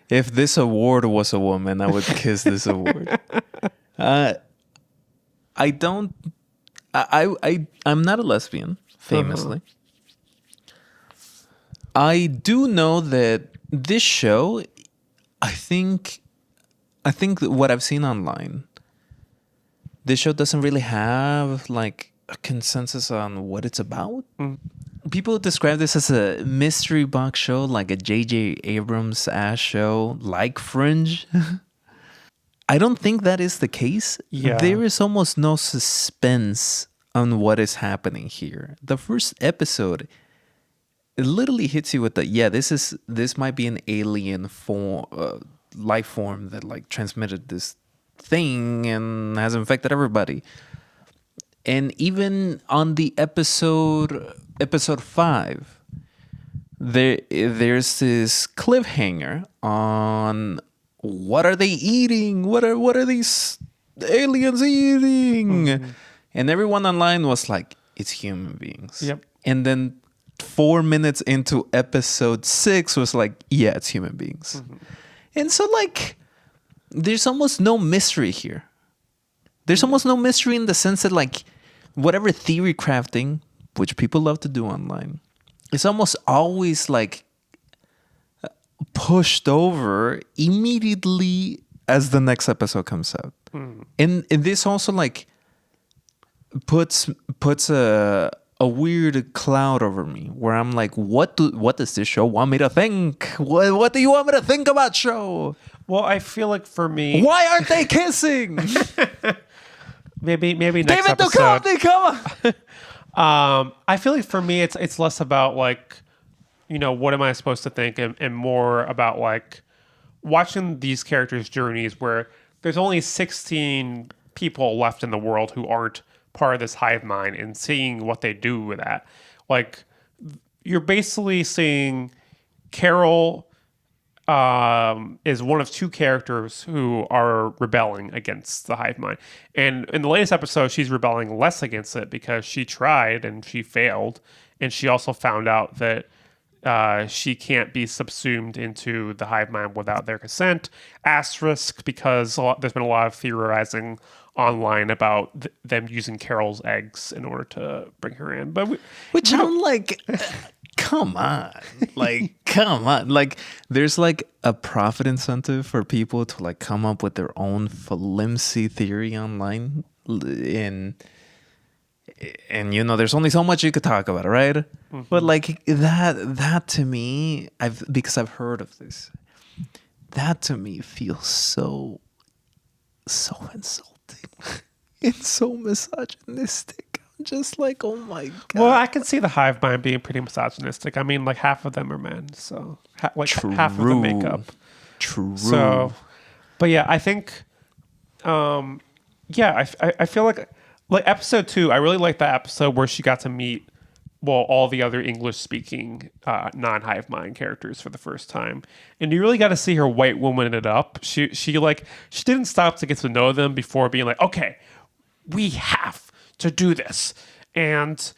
If this award was a woman, I would kiss this award. I'm not a lesbian, famously. I do know that this show, I think what I've seen online, this show doesn't really have like a consensus on what it's about. People describe this as a mystery box show, like a J.J. Abrams ass show, like Fringe. I don't think that is the case. Yeah. There is almost no suspense on what is happening here. The first episode, it literally hits you with this might be an alien life form that like transmitted this thing and has infected everybody. And even on the episode 5, there's this cliffhanger on what are they eating? What are these aliens eating? And everyone online was like, it's human beings. Yep. And then 4 minutes into episode 6 was like, yeah, it's human beings. And so like, there's almost no mystery here. There's almost no mystery in the sense that like, whatever theory crafting, which people love to do online, it's almost always like pushed over immediately as the next episode comes out. And this also like puts a weird cloud over me where I'm like, what does this show want me to think? What do you want me to think about show? Well, I feel like for me, Why aren't they kissing? maybe next David episode. Duchovny, come on. I feel like for me, it's less about like, what am I supposed to think, and more about like watching these characters' journeys where there's only 16 people left in the world who aren't part of this hive mind, and seeing what they do with that. Like, you're basically seeing Carol is one of 2 characters who are rebelling against the hive mind. And in the latest episode, she's rebelling less against it because she tried and she failed. And she also found out that she can't be subsumed into the hive mind without their consent. Asterisk, because there's been a lot of theorizing online about them using Carol's eggs in order to bring her in. But Which I'm like, come on. Like, come on. Like, there's like a profit incentive for people to like come up with their own flimsy theory online. And there's only so much you could talk about, right? But like that to me, because I've heard of this, that to me feels so insulting and so misogynistic. I'm just like, oh my god. Well, I can see the hive mind being pretty misogynistic. I mean, like half of them are men, so half of the makeup. True. So, but yeah, I think, I feel like episode 2, I really like that episode where she got to meet, all the other English-speaking non-hive mind characters for the first time, and you really got to see her white woman it up. She didn't stop to get to know them before being like, okay, we have to do this, and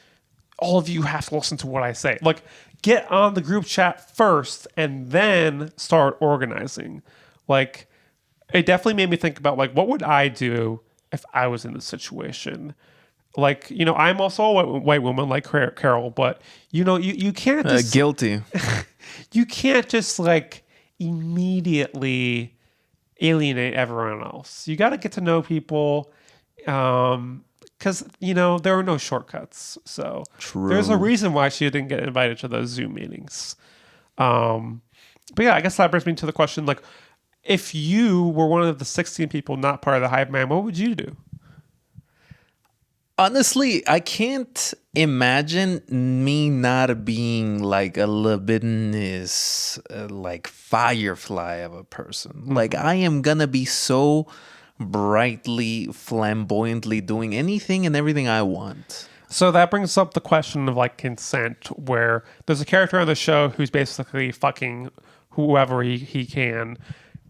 all of you have to listen to what I say. Like, get on the group chat first, and then start organizing. Like, it definitely made me think about like, what would I do if I was in this situation? Like, I'm also a white woman like Carol, but you can't just guilty. You can't just like immediately alienate everyone else. You got to get to know people, because there are no shortcuts. So True. There's a reason why she didn't get invited to those Zoom meetings. But yeah, I guess that brings me to the question, like, if you were one of the 16 people not part of the hive mind, what would you do? Honestly, I can't imagine me not being like a libidinous, like firefly of a person. Like, I am gonna be so brightly, flamboyantly doing anything and everything I want. So that brings up the question of like consent, where there's a character on the show who's basically fucking whoever he can.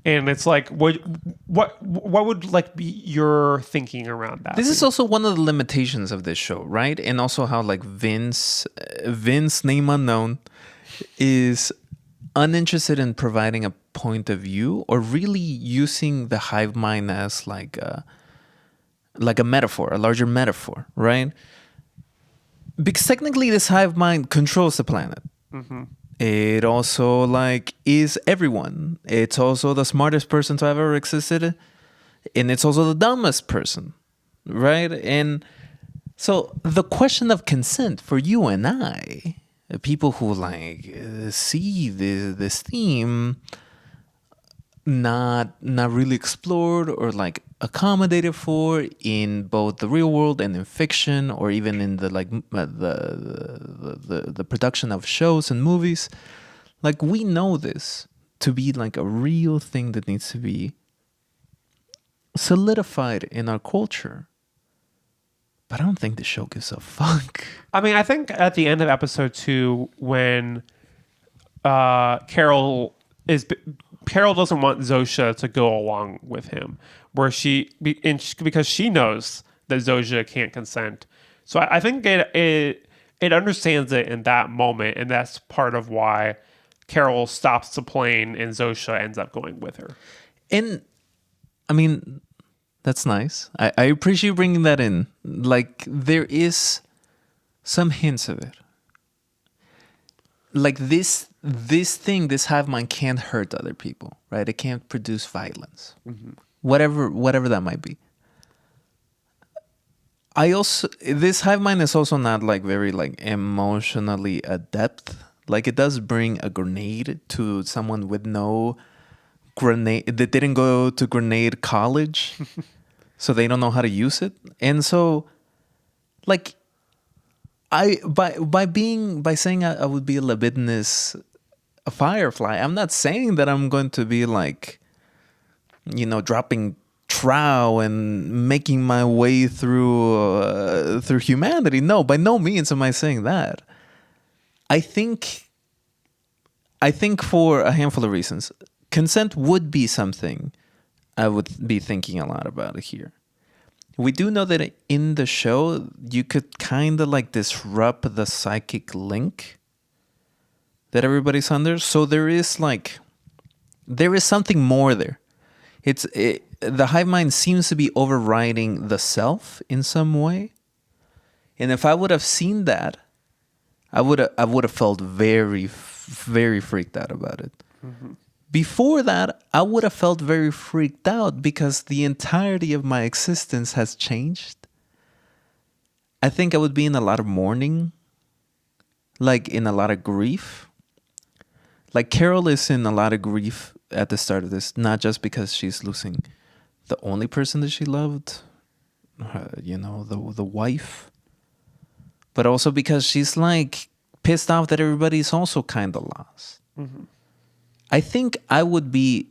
And it's like, what would like be your thinking around that? This is also one of the limitations of this show, right? And also how like Vince, name unknown, is uninterested in providing a point of view or really using the hive mind as like a metaphor, a larger metaphor, right? Because technically this hive mind controls the planet. Mm-hmm. It also like is everyone. It's also the smartest person to have ever existed, and it's also the dumbest person, right? And so the question of consent for you and I, people who like see this theme not really explored or like accommodated for in both the real world and in fiction, or even in the like the production of shows and movies. Like, we know this to be like a real thing that needs to be solidified in our culture. But I don't think the show gives a fuck. I mean, I think at the end of episode 2, when Carol doesn't want Zosia to go along with him, because she knows that Zosia can't consent. So I think it understands it in that moment, and that's part of why Carol stops the plane and Zosia ends up going with her. And I mean, that's nice. I appreciate you bringing that in. Like, there is some hints of it. Like this hive mind can't hurt other people, right? It can't produce violence, whatever that might be. This hive mind is also not like very like emotionally adept. Like, it does bring a grenade to someone with no grenade, that didn't go to grenade college, so they don't know how to use it. And so, like, by saying I would be a libidinous firefly, I'm not saying that I'm going to be like, dropping trow and making my way through humanity. No, by no means am I saying that. I think for a handful of reasons, consent would be something I would be thinking a lot about here. We do know that in the show, you could kind of like disrupt the psychic link that everybody's under. So there is something more there. The hive mind seems to be overriding the self in some way. And if I would have seen that, I would have felt very, very freaked out about it. Mm-hmm. Before that, I would have felt very freaked out because the entirety of my existence has changed. I think I would be in a lot of mourning, like in a lot of grief. Like, Carol is in a lot of grief at the start of this, not just because she's losing the only person that she loved, the wife, but also because she's like pissed off that everybody's also kind of lost. Mm-hmm. I think I'd be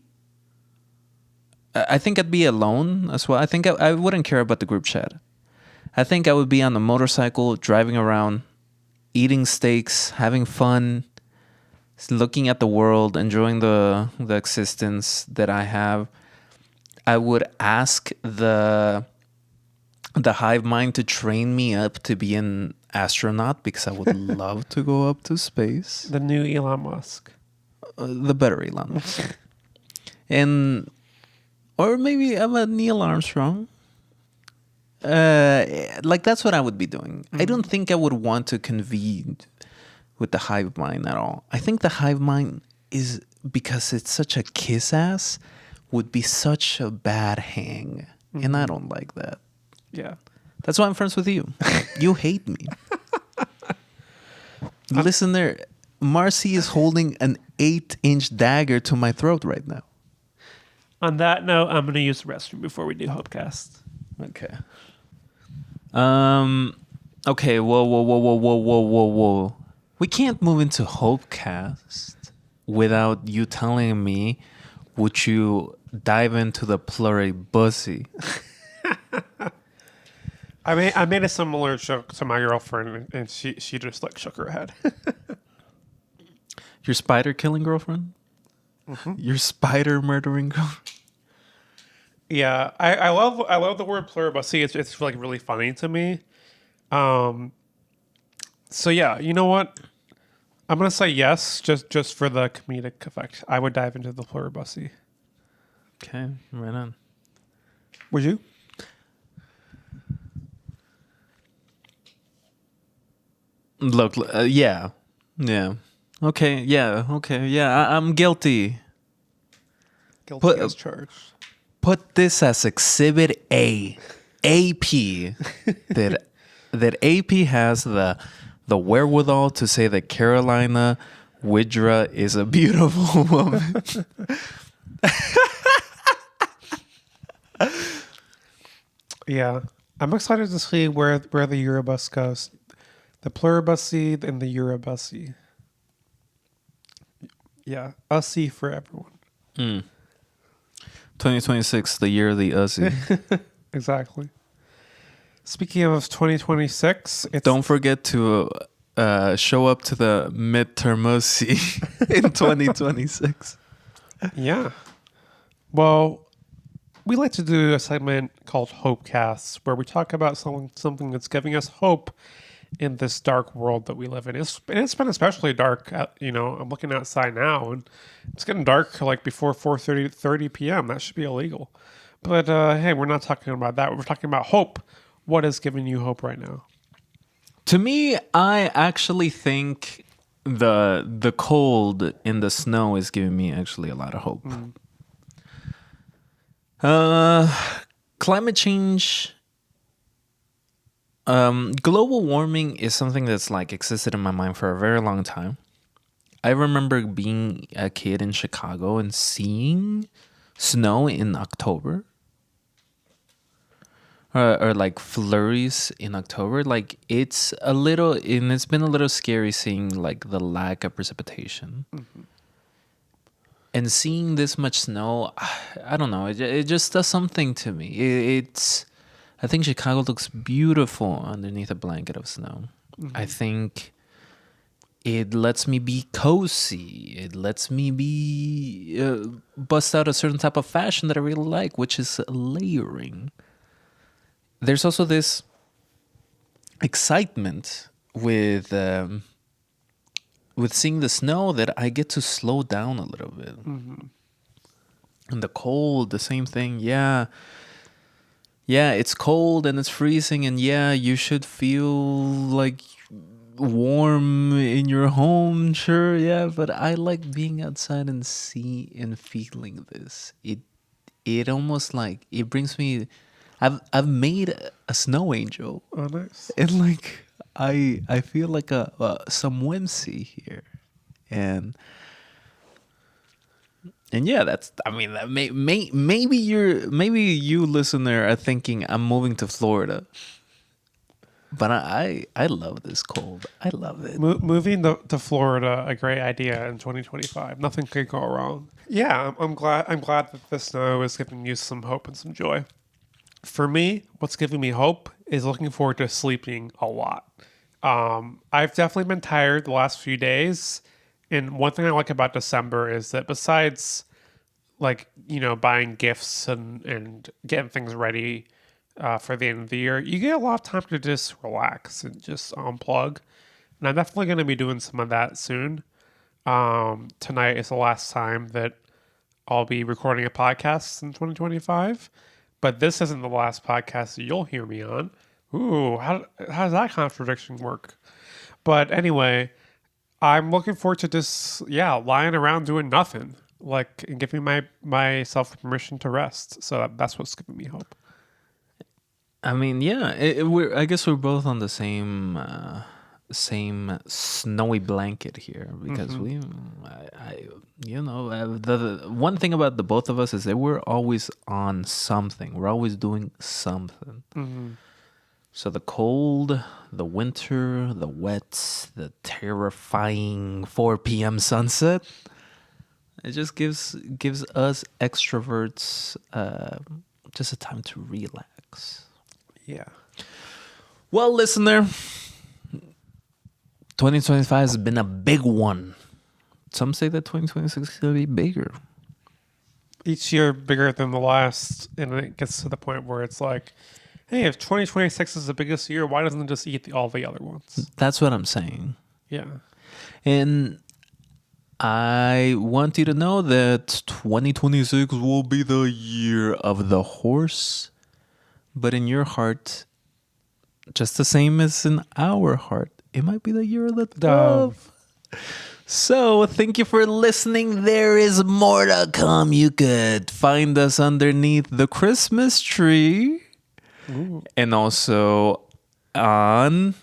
alone as well. I think I wouldn't care about the group chat. I think I would be on a motorcycle, driving around, eating steaks, having fun, looking at the world, enjoying the existence that I have. I would ask the hive mind to train me up to be an astronaut because I would love to go up to space. The new Elon Musk. The better Elon Musk. Or maybe I'm a Neil Armstrong. That's what I would be doing. Mm-hmm. I don't think I would want to convene with the hive mind at all. I think the hive mind is, because it's such a kiss ass, would be such a bad hang. Mm-hmm. And I don't like that. Yeah. That's why I'm friends with you. You hate me. Listen there. Marcy is holding an 8-inch dagger to my throat right now. On that note, I'm going to use the restroom before we do Hopecast. Okay. Okay. Whoa. We can't move into Hopecast without you telling me, would you dive into the Pluribus? I made a similar joke to my girlfriend, and she just like shook her head. Your spider killing girlfriend? Mm-hmm. Your spider murdering girlfriend? Yeah, I love the word Pluribus. It's like really funny to me. So yeah, you know what? I'm gonna say yes, just for the comedic effect. I would dive into the Pluribus. Okay, right on. Would you? Look, yeah. Okay, yeah. I'm guilty. Guilty as charged. Put this as Exhibit A, AP. that AP has the wherewithal to say that Carolina Widra is a beautiful woman. Yeah, I'm excited to see where the Yuribus goes. The Pluribus and the Yuribus. Yeah, Ussy for everyone. 2026, the year of the Ussy. Exactly. Speaking of 2026, don't forget to show up to the midterm Ussy in 2026. Yeah. Well, we like to do a segment called Hopecasts, where we talk about something that's giving us hope in this dark world that we live in. It's been especially dark. I'm looking outside now, and it's getting dark like before 4:30 p.m. That should be illegal. But hey, we're not talking about that. We're talking about hope. What is giving you hope right now? To me, I actually think the cold in the snow is giving me actually a lot of hope. Climate change, global warming is something that's like existed in my mind for a very long time. I remember being a kid in Chicago and seeing snow in October. Or like flurries in October. Like it's been a little scary seeing like the lack of precipitation. And seeing this much snow, I don't know. It just does something to me. I think Chicago looks beautiful underneath a blanket of snow. I think it lets me be cozy. It lets me bust out a certain type of fashion that I really like, which is layering. There's also this excitement with seeing the snow that I get to slow down a little bit. And the cold, the same thing. Yeah, it's cold and it's freezing, and yeah, you should feel like warm in your home, sure, yeah. But I like being outside and feeling this. It almost like it brings me. I've made a snow angel. Oh, nice. And like I feel like some whimsy here, and yeah, that's. I mean, maybe you listener are thinking I'm moving to Florida, but I love this cold. I love it. Moving to Florida, a great idea in 2025. Nothing could go wrong. Yeah, I'm glad that the snow is giving you some hope and some joy. For me, what's giving me hope is looking forward to sleeping a lot. I've definitely been tired the last few days. And one thing I like about December is that besides buying gifts and getting things ready for the end of the year, you get a lot of time to just relax and just unplug. And I'm definitely going to be doing some of that soon. Tonight is the last time that I'll be recording a podcast in 2025. But this isn't the last podcast that you'll hear me on. Ooh, how does that contradiction work? But anyway, I'm looking forward to just, lying around doing nothing, and giving myself permission to rest. So that's what's giving me hope. I mean, yeah, I guess we're both on the same snowy blanket here, because the one thing about the both of us is that we're always on something. We're always doing something. So the cold, the winter, the wet, the terrifying 4 p.m. sunset, it just gives us extroverts just a time to relax. Yeah. Well, listener, 2025 has been a big one. Some say that 2026 is going to be bigger. Each year bigger than the last, and it gets to the point where it's like, hey, if 2026 is the biggest year, why doesn't it just eat all the other ones? That's what I'm saying. Yeah. And I want you to know that 2026 will be the year of the horse, but in your heart, just the same as in our heart, it might be the year of the dove. So, thank you for listening. There is more to come. You could find us underneath the Christmas tree. Ooh. And also on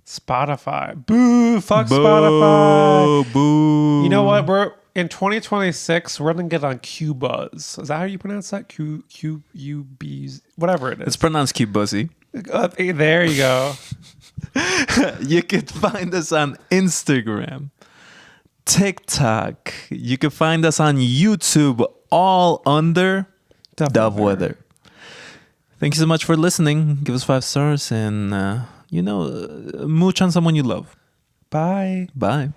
Spotify. Boo! Fuck Boo, Spotify. Boo. You know what? We're in 2026. We're gonna get on Q-Buzz. Is that how you pronounce that? Q-U-B, whatever it is. It's pronounced Q-Buzzy. There you go. You could find us on Instagram, TikTok. You can find us on YouTube, all under Dove Weather. Thank you so much for listening. Give us 5 stars and, mooch on someone you love. Bye. Bye.